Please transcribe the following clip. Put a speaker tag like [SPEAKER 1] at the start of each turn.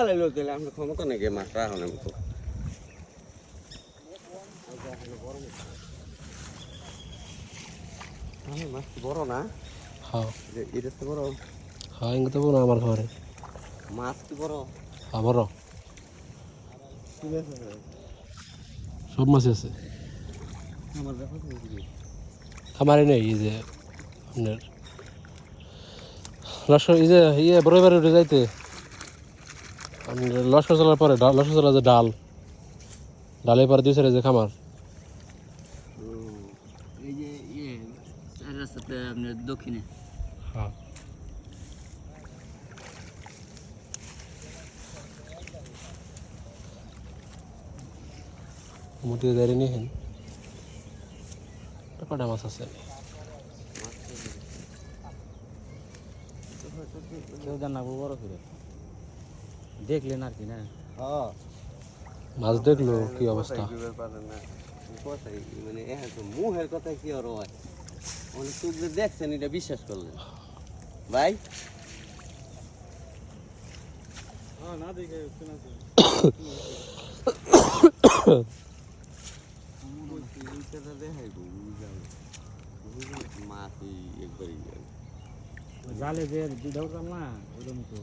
[SPEAKER 1] আমরা ক্ষমতা নাকি মাছ রাখনের মতো মাছ বড় না?
[SPEAKER 2] হ্যাঁ
[SPEAKER 1] এটা তো বড়।
[SPEAKER 2] হ্যাঁ ইঙ্গিত বড় আমার ঘরে
[SPEAKER 1] মাছ কি বড়?
[SPEAKER 2] হ্যাঁ বড় সব মাছ আছে
[SPEAKER 1] আমার দেখো
[SPEAKER 2] খামারে নেই এই যে আপনার লস্কর এই যে ইয়ে বড় বাড়ি উঠে যাইতে আপনার লস্কর চলার পরে লস্কর চলা যে ডাল ডালের পরে দুই সাইডে যে খামার
[SPEAKER 3] এই যে ইয়ে চার রাস্তাতে আপনার দক্ষিণে
[SPEAKER 2] হ্যাঁ মুটি দাঁড়িয়ে নিয়েছেন কটা মাছ আছে
[SPEAKER 3] কেউ জানাবো বড় করে দেখলেন আর কি না
[SPEAKER 2] মাছ দেখলো কি অবস্থা
[SPEAKER 1] মানে মুহের কথা কি আর হয় অনেক চোখ যে দেখছেন এটা বিশ্বাস করলেন ভাই না দেখে মাছ একবারই
[SPEAKER 3] জালে যে দৌড়তাম না ওরকম তো